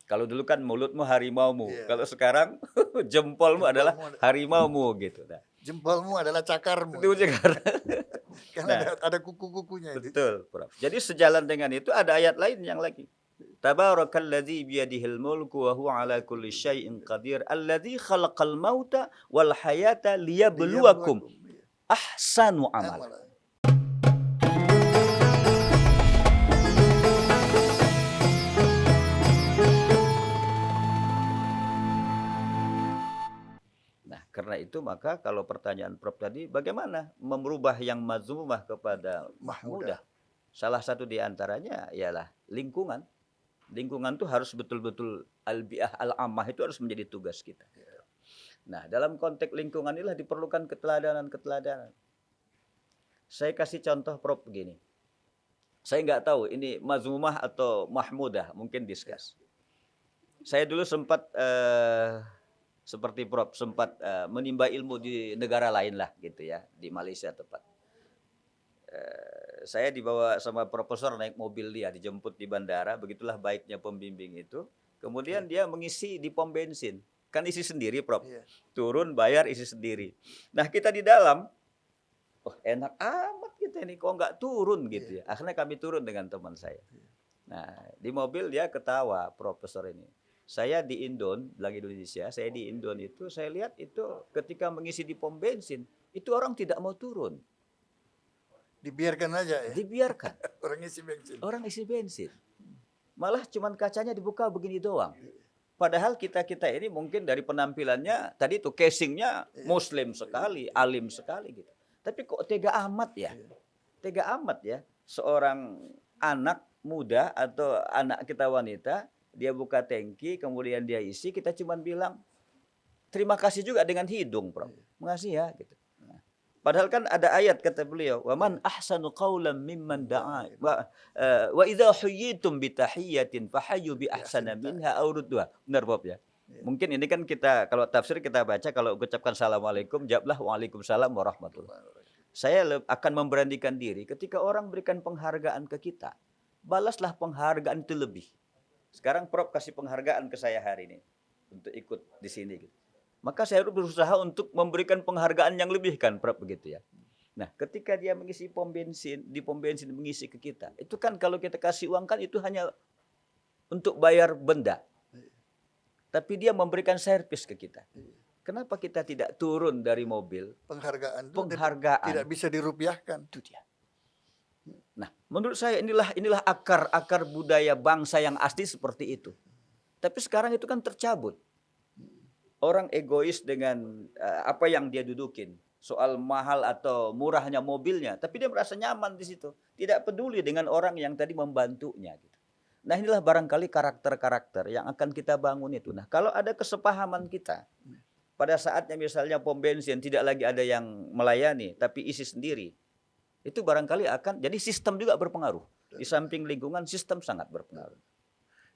Kalau dulu kan mulutmu harimaumu, Iya. kalau sekarang jempolmu adalah Jempolmu ada- harimaumu gitu. Nah, Jempolmu adalah cakarmu. itu juga karena Kan nah, ada kuku-kukunya itu. betul, Prof. Jadi sejalan dengan itu ada ayat lain yang lagi. Tabarakalladzi biyadihil mulku wa huwa ala kulli syai'in qadir alladzi khalaqal mauta wal hayata liyabluwakum Liyabluwakum. Iya. ahsanu amala. Amalan. Nah, karena itu maka kalau pertanyaan Prof tadi bagaimana merubah yang mazmumah kepada mahmudah? Salah satu di antaranya ialah lingkungan. Lingkungan itu harus betul-betul al-bi'ah al-ammah itu harus menjadi tugas kita. Nah, dalam konteks lingkungan inilah diperlukan keteladanan-keteladanan. Saya kasih contoh Prof begini. Saya nggak tahu ini mazmumah atau mahmudah, mungkin discuss. Saya dulu sempat seperti Prof sempat menimba ilmu di negara lain lah gitu ya, di Malaysia tepat. Saya dibawa sama profesor naik mobil dia, dijemput di bandara, begitulah baiknya pembimbing itu. Kemudian dia mengisi di pom bensin, kan isi sendiri Prof. Iya. Turun bayar isi sendiri. Nah kita di dalam, oh enak amat kita ini kok nggak turun gitu ya. Akhirnya kami turun dengan teman saya. Nah di mobil dia ketawa profesor ini. Saya di Indon, bilang Indonesia, saya di Indon itu saya lihat itu ketika mengisi di pom bensin itu orang tidak mau turun. Dibiarkan aja ya. Dibiarkan. Orang isi bensin. Orang isi bensin. Malah cuman kacanya dibuka begini doang. Padahal kita ini mungkin dari penampilannya tadi tuh casingnya muslim sekali, alim sekali gitu. Tapi kok tega amat ya? Tega amat ya. Seorang anak muda atau anak kita wanita, dia buka tangki, kemudian dia isi, kita cuman bilang terima kasih juga dengan hidung, Prof. Makasih ya gitu. Padahal kan ada ayat kata beliau, "Wa man ahsanu qawlan mimman da'a wa idza huyyitum bi tahiyyatin fahayyu bi ahsana minha aw rudduha." Benar, Bob ya? Mungkin ini kan kita kalau tafsir kita baca kalau ucapkan assalamualaikum jawablah waalaikumsalam warahmatullahi. Saya akan memberanikan diri ketika orang berikan penghargaan ke kita, balaslah penghargaan itu lebih. Sekarang Prof kasih penghargaan ke saya hari ini untuk ikut di sini gitu. Maka saya harus berusaha untuk memberikan penghargaan yang lebih kan, Prof, begitu ya. Nah, ketika dia mengisi pom bensin, di pom bensin mengisi ke kita, itu kan kalau kita kasih uang kan itu hanya untuk bayar benda. Tapi dia memberikan servis ke kita. Kenapa kita tidak turun dari mobil? Penghargaan tidak bisa dirupiahkan. Itu dia. Nah, menurut saya inilah akar budaya bangsa yang asli seperti itu. Tapi sekarang itu kan tercabut. Orang egois dengan apa yang dia dudukin, soal mahal atau murahnya mobilnya, tapi dia merasa nyaman di situ, tidak peduli dengan orang yang tadi membantunya. Gitu. Nah inilah barangkali karakter-karakter yang akan kita bangun itu. Nah kalau ada kesepahaman kita, pada saatnya misalnya pom bensin tidak lagi ada yang melayani, tapi isi sendiri, itu barangkali akan jadi sistem juga berpengaruh. Di samping lingkungan, sistem sangat berpengaruh.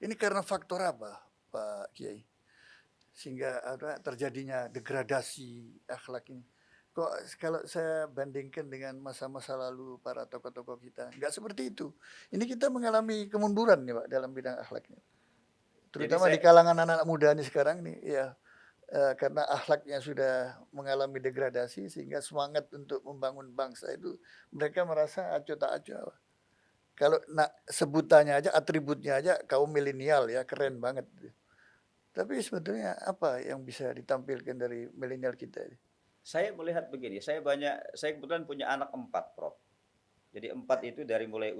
Ini karena faktor apa, Pak Kiai? Sehingga terjadinya degradasi akhlak ini. Kok kalau saya bandingkan dengan masa-masa lalu para tokoh-tokoh kita, nggak seperti itu. Ini kita mengalami kemunduran nih Pak dalam bidang akhlaknya. Terutama di kalangan anak-anak muda nih sekarang nih, ya karena akhlaknya sudah mengalami degradasi sehingga semangat untuk membangun bangsa itu mereka merasa acuh tak acuh. Kalau sebutannya aja, atributnya aja kaum milenial ya keren banget. Tapi sebetulnya apa yang bisa ditampilkan dari milenial kita ini? Saya melihat begini, saya kebetulan punya anak 4, Prof. Jadi 4 itu dari mulai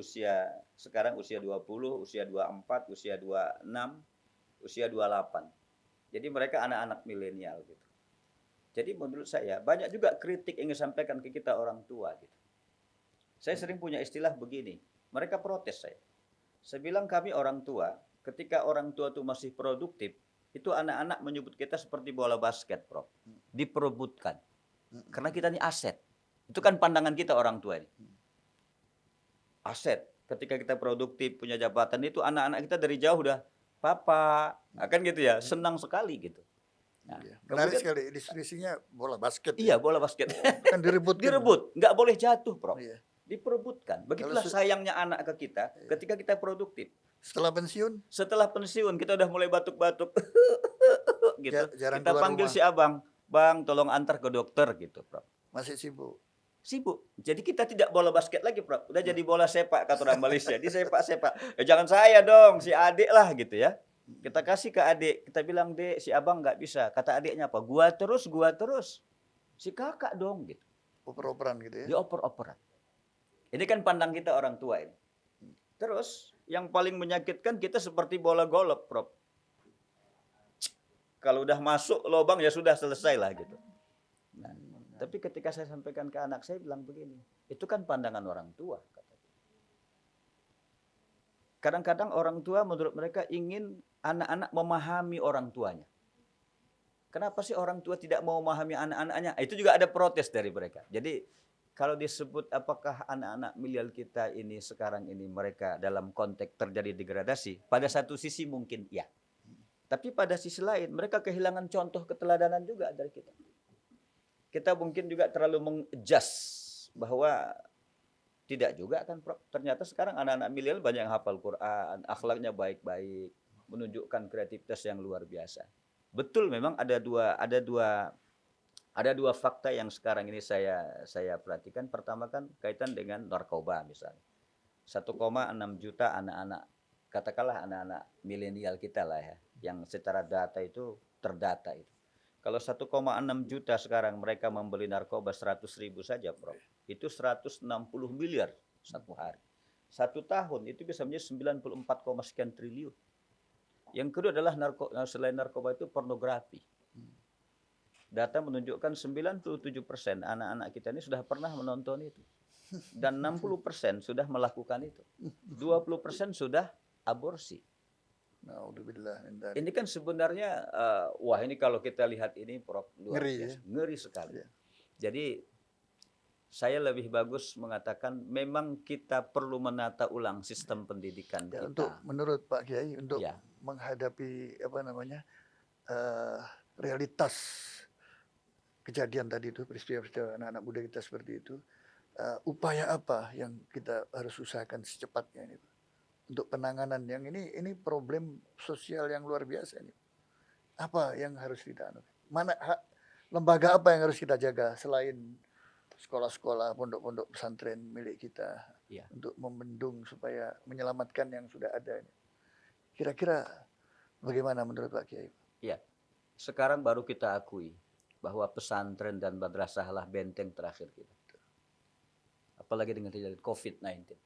sekarang usia 20, usia 24, usia 26, usia 28. Jadi mereka anak-anak milenial gitu. Jadi menurut saya banyak juga kritik yang disampaikan ke kita orang tua gitu. Saya sering punya istilah begini, mereka protes saya. Saya bilang kami orang tua, ketika orang tua itu masih produktif, itu anak-anak menyebut kita seperti bola basket, Prof. Diperebutkan. Karena kita ini aset. Itu kan pandangan kita orang tua ini. Aset. Ketika kita produktif, punya jabatan, itu anak-anak kita dari jauh udah, Papa, kan gitu ya, senang sekali gitu. Nah, menarik sekali, diskusinya bola basket. Iya, bola basket. Kan direbut. Direbut, nggak boleh jatuh, Prof. Iya. Diperebutkan. Begitulah sayangnya anak ke kita ketika kita produktif. Setelah pensiun Setelah pensiun kita udah mulai batuk-batuk gitu. jarang Kita keluar panggil rumah, si abang, "Bang, tolong antar ke dokter," gitu, Prof. masih sibuk. Sibuk. Jadi kita tidak bola basket lagi, Prof. Udah jadi bola sepak kata orang Malaysia. Disepak-sepak. Jangan saya dong, si adik lah gitu ya. Kita kasih ke adik, kita bilang, "Dek, si abang nggak bisa." Kata adiknya apa? Gua terus, gua terus. Si kakak dong gitu. Oper-operan gitu ya. Dioper-operan. Ini kan pandang kita orang tua ini. Terus yang paling menyakitkan kita seperti bola golf, Prof. Kalau udah masuk lubang ya sudah selesai lah gitu. Nah, tapi ketika saya sampaikan ke anak saya bilang begini, itu kan pandangan orang tua. Kadang-kadang orang tua menurut mereka ingin anak-anak memahami orang tuanya. Kenapa sih orang tua tidak mau memahami anak-anaknya? Itu juga ada protes dari mereka. Jadi kalau disebut apakah anak-anak milenial kita ini sekarang ini mereka dalam konteks terjadi degradasi, pada satu sisi mungkin ya. Tapi pada sisi lain mereka kehilangan contoh keteladanan juga dari kita. Kita mungkin juga terlalu mengadjust bahwa tidak juga kan, Prof. Ternyata sekarang anak-anak milenial banyak yang hafal Quran, akhlaknya baik-baik, menunjukkan kreativitas yang luar biasa. Betul, memang ada dua fakta yang sekarang ini saya perhatikan. Pertama kan kaitan dengan narkoba misalnya. 1,6 juta anak-anak, katakanlah anak-anak milenial kita lah ya, yang secara data itu terdata itu. Kalau 1,6 juta sekarang mereka membeli narkoba 100.000 saja, Prof. Itu 160 miliar satu hari. 1 tahun itu bisa menjadi 94, sekian triliun. Yang kedua adalah selain narkoba itu pornografi. Data menunjukkan 97% anak-anak kita ini sudah pernah menonton itu. Dan 60% sudah melakukan itu. 20% sudah aborsi. Naudzubillah min dzalik. Ini kan sebenarnya, wah ini kalau kita lihat ini, Prof, luar Ngeri, biasa. Ngeri sekali. Iya. Jadi saya lebih bagus mengatakan memang kita perlu menata ulang sistem pendidikan Ya, kita. untuk menurut Pak Kiai untuk Ya. menghadapi realitas kejadian tadi itu, peristiwa-peristiwa anak-anak muda kita seperti itu, upaya apa yang kita harus usahakan secepatnya ini untuk penanganan yang ini problem sosial yang luar biasa ini. Apa yang harus kita lembaga apa yang harus kita jaga selain sekolah-sekolah, pondok-pondok pesantren milik kita Ya. untuk membendung supaya menyelamatkan yang sudah ada ini. Kira-kira bagaimana menurut Pak Kiai? Ya, sekarang baru kita akui bahwa pesantren dan madrasah lah benteng terakhir kita. Apalagi dengan terjadi COVID-19.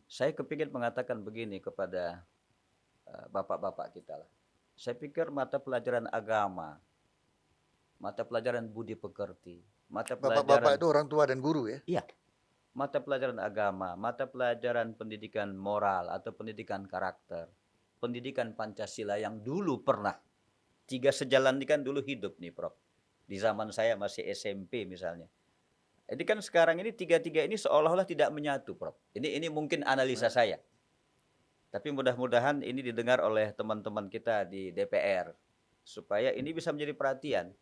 Saya kepingin mengatakan begini kepada bapak-bapak kita lah. Saya pikir mata pelajaran agama, mata pelajaran budi pekerti, mata Bapak-bapak pelajaran itu orang tua dan guru ya? iya, mata pelajaran agama, mata pelajaran pendidikan moral atau pendidikan karakter, pendidikan Pancasila yang dulu pernah 3 sejalan ini kan dulu hidup nih, Prof. Di zaman saya masih SMP misalnya. Jadi kan sekarang ini 3-3 ini seolah-olah tidak menyatu, Prof. Ini mungkin analisa saya. Tapi mudah-mudahan ini didengar oleh teman-teman kita di DPR supaya ini bisa menjadi perhatian.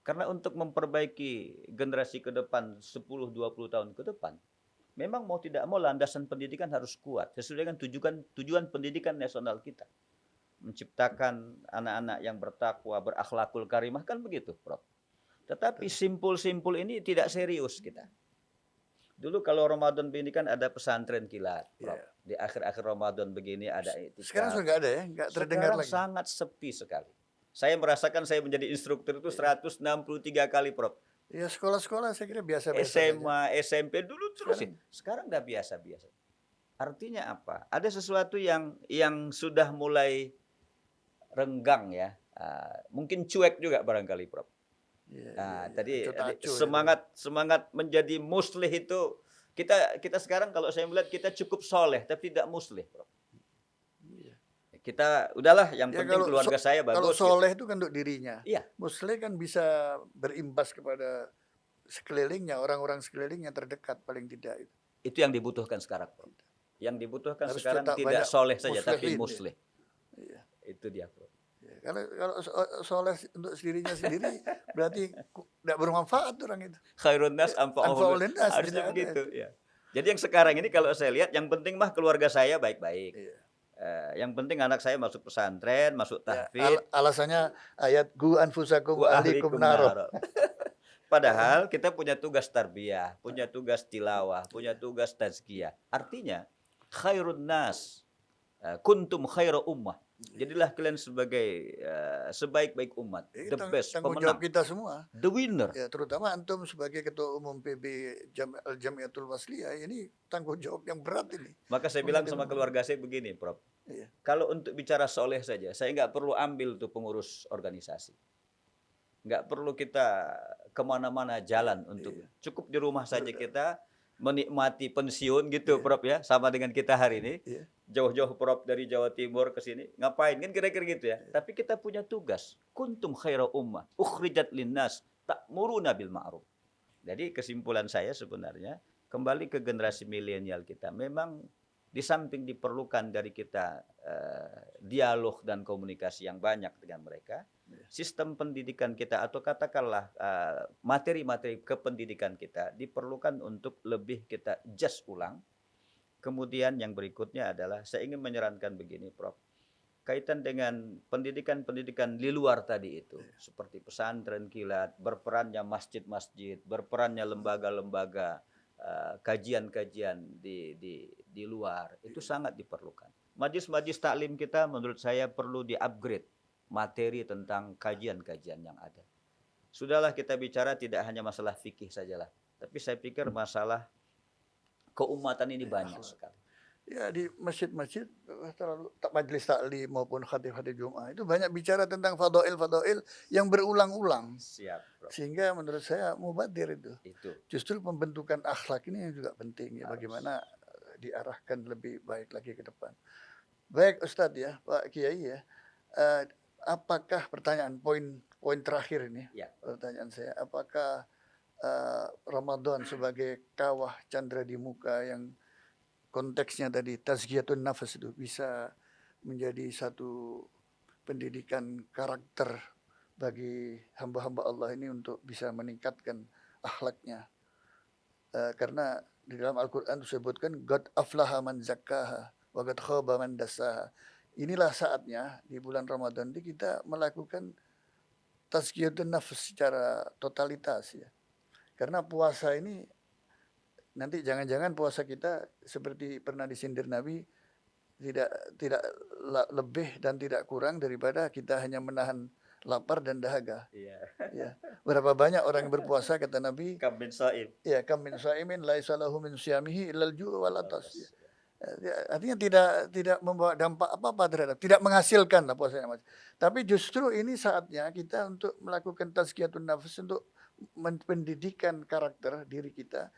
Karena untuk memperbaiki generasi ke depan 10-20 tahun ke depan, memang mau tidak mau landasan pendidikan harus kuat sesuai dengan tujuan pendidikan nasional kita. Menciptakan anak-anak yang bertakwa, berakhlakul karimah, kan begitu, Prof. Tetapi simpul-simpul ini tidak serius kita. Dulu kalau Ramadan begini kan ada pesantren kilat, Prof. Yeah. Di akhir-akhir Ramadan begini ada itikaf. Sekarang sudah nggak ada ya? Nggak terdengar Sekarang lagi? sangat sepi sekali. Saya merasakan saya menjadi instruktur itu 163 kali, Prof. Ya sekolah-sekolah saya kira biasa-biasa SMA, SMP dulu terus. Sekarang Sekarang udah biasa-biasa. Artinya apa? Ada sesuatu yang sudah mulai renggang ya. Mungkin cuek juga barangkali, Prof. Tadi semangat menjadi muslih itu kita sekarang kalau saya melihat kita cukup soleh tapi tidak muslih, Prof. Kita udahlah yang penting keluarga saya bagus. Kalau soleh itu kan untuk dirinya. Iya. Muslih kan bisa berimbas kepada sekelilingnya, orang-orang sekelilingnya terdekat paling tidak itu. Itu yang dibutuhkan sekarang, Prof. Yang dibutuhkan Harus sekarang tetap tidak banyak soleh saja tapi muslihin, muslih. Iya. Itu dia, Prof. Ya, kalau soleh untuk dirinya sendiri berarti tidak bermanfaat orang itu. Khairun nas anfa'uhum. Anfa'ul linnas, Harusnya tidak ada begitu, itu. ya. Jadi yang sekarang ini kalau saya lihat yang penting mah keluarga saya baik-baik. Iya. Yang penting anak saya masuk pesantren, masuk Ya, tahfidz, alasannya ayat gu anfusakum wa wa ahlikum ahlikum naro. naro. Padahal kita punya tugas tarbiyah, punya tugas tilawah, punya tugas tazkiyah. Artinya khairun nas, kuntum khairu ummah. Jadilah kalian sebagai sebaik-baik umat, Ini the best, tanggung jawab pemenang, kita semua. the winner. Ya, terutama antum sebagai ketua umum PB Jamiatul Wasliyah, ini tanggung jawab yang berat ini. Maka saya bilang sama keluarga saya begini, Prof. Iya. Kalau untuk bicara soleh saja, saya nggak perlu ambil tuh pengurus organisasi. Nggak perlu kita kemana-mana jalan untuk cukup di rumah saja kita menikmati pensiun gitu, Prof ya, sama dengan kita hari ini. Iya. Jauh-jauh Prof dari Jawa Timur ke sini, ngapain kan kira-kira gitu ya. Tapi kita punya tugas. Kuntum khaira ummah, ukhrijat linnas, ta'muruna bil ma'ruf. Jadi kesimpulan saya sebenarnya kembali ke generasi milenial kita. Memang di samping diperlukan dari kita dialog dan komunikasi yang banyak dengan mereka, sistem pendidikan kita atau katakanlah materi-materi kependidikan kita diperlukan untuk lebih kita jas ulang. Kemudian yang berikutnya adalah saya ingin menyarankan begini, Prof. Kaitan dengan pendidikan-pendidikan di luar tadi itu, seperti pesantren kilat, berperannya masjid-masjid, berperannya lembaga-lembaga, kajian-kajian di luar, itu sangat diperlukan. Majlis-majlis taklim kita menurut saya perlu di-upgrade materi tentang kajian-kajian yang ada. Sudahlah kita bicara tidak hanya masalah fikih sajalah, tapi saya pikir masalah keumatan ini banyak sekali. Ya, di masjid-masjid terlalu majelis taklim maupun khatib-khatib Jumat itu banyak bicara tentang fadail-fadail yang berulang-ulang. Siap, Bro. Sehingga menurut saya mubadir itu. Itu. Justru pembentukan akhlak ini yang juga penting ya, bagaimana diarahkan lebih baik lagi ke depan. Baik Ustadz ya, Pak Kiai ya. Apakah poin terakhir ini? Ya. Pertanyaan saya, apakah Ramadan sebagai kawah candra di muka yang konteksnya tadi tazkiyatun nafas itu bisa menjadi satu pendidikan karakter bagi hamba-hamba Allah ini untuk bisa meningkatkan akhlaknya. Karena di dalam Al-Quran disebutkan God aflaha man zakkaha wa qad khaba man dassaha. Inilah saatnya di bulan Ramadan ini kita melakukan tazkiyatun nafas secara totalitas ya. Karena puasa ini nanti jangan-jangan puasa kita seperti pernah disindir Nabi tidak lebih dan tidak kurang daripada kita hanya menahan lapar dan dahaga. Iya. Ya. Berapa banyak orang yang berpuasa kata Nabi? Kam min shaim. Ya, kam min shaimin laisa lahu min siyamihi illal ju' wal atas. Artinya tidak membawa dampak apa-apa terhadap, tidak menghasilkan lah puasanya Mas. Tapi justru ini saatnya kita untuk melakukan tazkiyatun nafs, untuk pendidikan karakter diri kita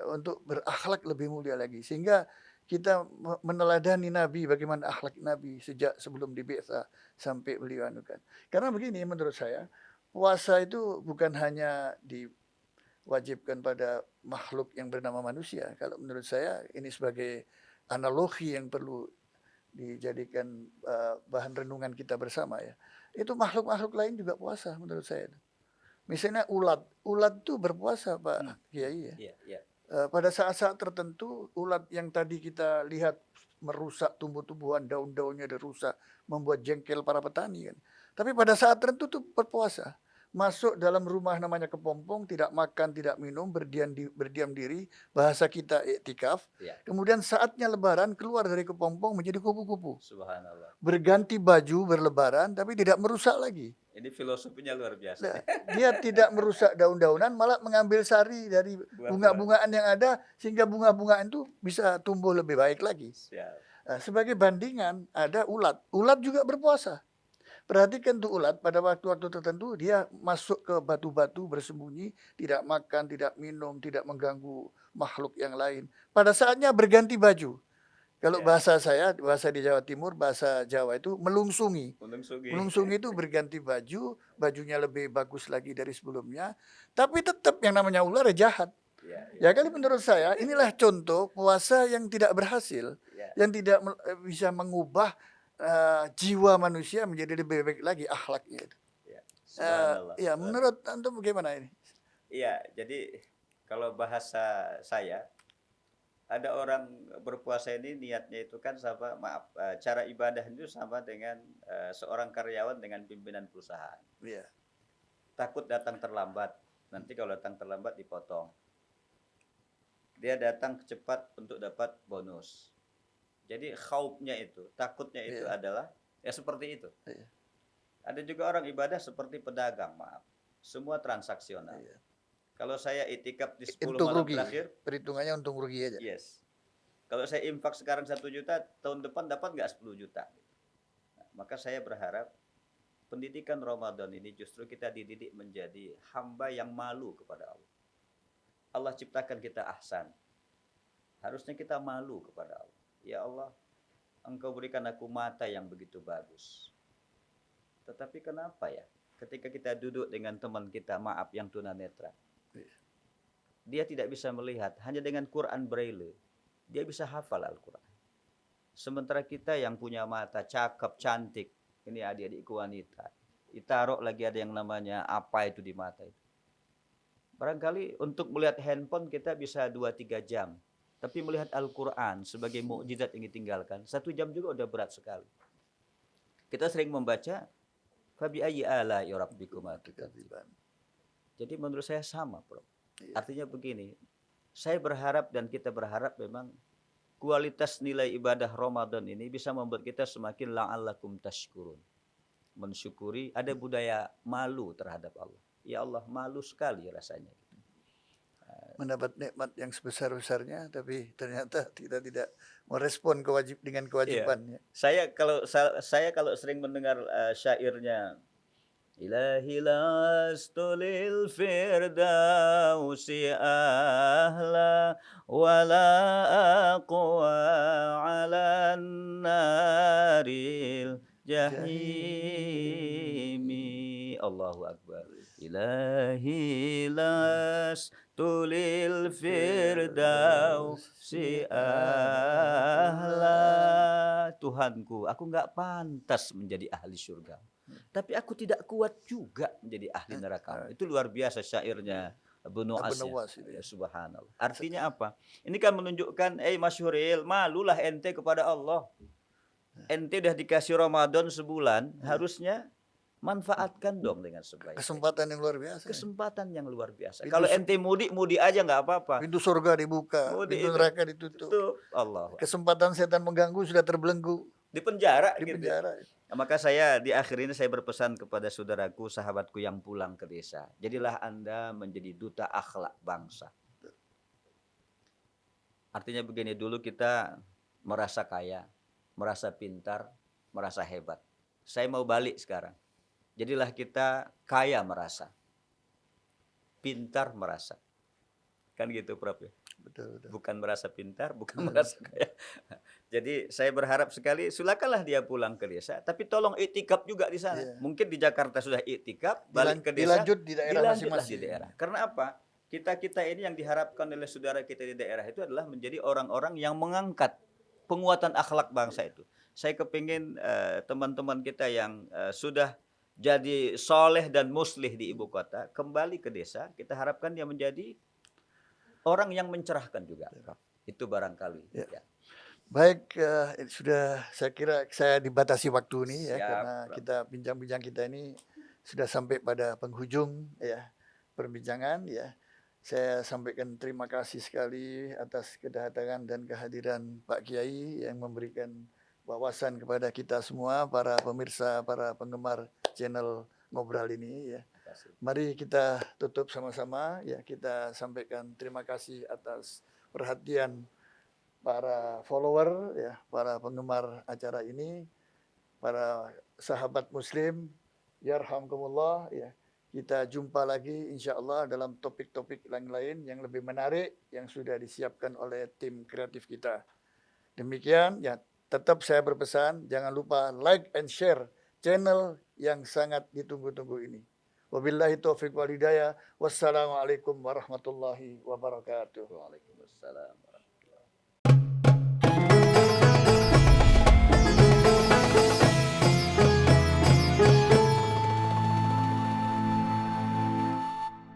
untuk berakhlak lebih mulia lagi, sehingga kita meneladani Nabi, bagaimana akhlak Nabi sejak sebelum dibi'tsah sampai beliau anukan. Karena begini menurut saya, puasa itu bukan hanya diwajibkan pada makhluk yang bernama manusia. Kalau menurut saya ini sebagai analogi yang perlu dijadikan bahan renungan kita bersama ya. Itu makhluk-makhluk lain juga puasa menurut saya. Misalnya ulat itu berpuasa Pak Kiai ya. Iya. Pada saat-saat tertentu ulat yang tadi kita lihat merusak tumbuh-tumbuhan, daun-daunnya dirusak, membuat jengkel para petani kan. Tapi pada saat tertentu tuh berpuasa. Masuk dalam rumah namanya kepompong, tidak makan, tidak minum, berdiam diri, bahasa kita iktikaf. Ya. Kemudian saatnya lebaran keluar dari kepompong menjadi kupu-kupu. Subhanallah. Berganti baju berlebaran tapi tidak merusak lagi. Ini filosofinya luar biasa. Nah, dia tidak merusak daun-daunan, malah mengambil sari dari bunga-bungaan yang ada sehingga bunga-bungaan itu bisa tumbuh lebih baik lagi. Siap. Nah, sebagai bandingan ada ulat. Ulat juga berpuasa. Perhatikan tuh ulat pada waktu-waktu tertentu dia masuk ke batu-batu bersembunyi, tidak makan, tidak minum, tidak mengganggu makhluk yang lain. Pada saatnya berganti baju. Kalau bahasa saya, bahasa di Jawa Timur, bahasa Jawa itu melungsungi. Melungsungi itu berganti baju, bajunya lebih bagus lagi dari sebelumnya. Tapi tetap yang namanya ular jahat. Ya kali menurut saya inilah contoh puasa yang tidak berhasil, yang tidak bisa mengubah jiwa manusia menjadi lebih baik lagi akhlaknya itu. Ya, menurut antum bagaimana ini? Iya, jadi kalau bahasa saya ada orang berpuasa ini niatnya itu kan sama, maaf, cara ibadah itu sama dengan seorang karyawan dengan pimpinan perusahaan. Iya. Takut datang terlambat. Nanti kalau datang terlambat dipotong. Dia datang cepat untuk dapat bonus. Jadi khaufnya itu, takutnya itu Iya. adalah ya seperti itu. Iya. Ada juga orang ibadah seperti pedagang, maaf. Semua transaksional. Iya. Kalau saya itikaf di 10 Untung malam rugi. terakhir, Perhitungannya untung rugi aja. yes. Kalau saya infak sekarang 1 juta, tahun depan dapat nggak 10 juta? Nah, maka saya berharap pendidikan Ramadan ini justru kita dididik menjadi hamba yang malu kepada Allah. Allah ciptakan kita ahsan. Harusnya kita malu kepada Allah. Ya Allah, Engkau berikan aku mata yang begitu bagus. Tetapi kenapa ya? Ketika kita duduk dengan teman kita, maaf, yang tunanetra, dia tidak bisa melihat, hanya dengan Quran Braille, dia bisa hafal Al-Quran. Sementara kita yang punya mata cakep, cantik, ini adik-adikku wanita, ditaruh lagi ada yang namanya apa itu di mata itu. Barangkali untuk melihat handphone kita bisa 2-3 jam. Tapi melihat Al-Quran sebagai mukjizat yang ditinggalkan, 1 jam juga udah berat sekali. Kita sering membaca, Fabi ayyi ala'i rabbikuma tukadziban. Jadi menurut saya sama, Prof. Iya. Artinya begini, saya berharap dan kita berharap memang kualitas nilai ibadah Ramadan ini bisa membuat kita semakin la'allakum tashkurun. Mensyukuri, ada budaya malu terhadap Allah. Ya Allah, malu sekali rasanya. Mendapat nikmat yang sebesar-besarnya, tapi ternyata kita tidak merespon dengan kewajibannya. Saya kalau sering mendengar syairnya, Ilahi lastu lil firdausi ahla wala aqwa ala naril jahimi. Allahu Akbar. Ilahi lastu lil firdausi ahla. Tuhanku, aku nggak pantas menjadi ahli surga. Tapi aku tidak kuat juga menjadi ahli neraka. Itu luar biasa syairnya Abu Nuwas. Ya, subhanallah. Artinya apa? Ini kan menunjukkan, Mas Huril, malulah ente kepada Allah. Ente udah dikasih Ramadan sebulan, harusnya manfaatkan dong dengan sebaik. Kesempatan yang luar biasa. Kesempatan yang luar biasa. Kalau ente mudik aja nggak apa-apa. Pintu surga dibuka, pintu neraka ditutup. Allah. Kesempatan setan mengganggu sudah terbelenggu. Di penjara. Di gitu. penjara. Nah, maka saya di akhir ini saya berpesan kepada saudaraku, sahabatku yang pulang ke desa. Jadilah Anda menjadi duta akhlak bangsa. Artinya begini, dulu kita merasa kaya, merasa pintar, merasa hebat. Saya mau balik sekarang. Jadilah kita kaya merasa, pintar merasa. Kan gitu, Prof. Ya? Betul. Bukan merasa pintar, bukan merasa kaya. Jadi saya berharap sekali, silakanlah dia pulang ke desa, tapi tolong iktikaf juga di sana. Yeah. Mungkin di Jakarta sudah iktikaf, balik ke desa, dilanjut di daerah masing-masing. Di daerah. Karena apa? Kita ini yang diharapkan oleh saudara kita di daerah itu adalah menjadi orang-orang yang mengangkat penguatan akhlak bangsa itu. Saya kepingin teman-teman kita yang sudah jadi soleh dan muslih di ibu kota, kembali ke desa, kita harapkan dia menjadi orang yang mencerahkan juga. Itu barangkali. Ya. Ya. Baik, sudah saya kira saya dibatasi waktu ini ya, Siap, karena Bro. kita bincang-bincang kita ini sudah sampai pada penghujung ya perbincangan ya. Saya sampaikan terima kasih sekali atas kedatangan dan kehadiran Pak Kiai yang memberikan wawasan kepada kita semua, para pemirsa, para penggemar channel Ngobrol ini ya. Mari kita tutup sama-sama ya, kita sampaikan terima kasih atas perhatian para follower ya, para penggemar acara ini, para sahabat muslim, yarhamkumullah ya. Kita jumpa lagi insya Allah dalam topik-topik lain-lain yang lebih menarik yang sudah disiapkan oleh tim kreatif kita. Demikian ya, tetap saya berpesan jangan lupa like and share channel yang sangat ditunggu-tunggu ini. Wabillahi taufiq wal hidayah. Wassalamualaikum warahmatullahi wabarakatuh. Waalaikumsalam.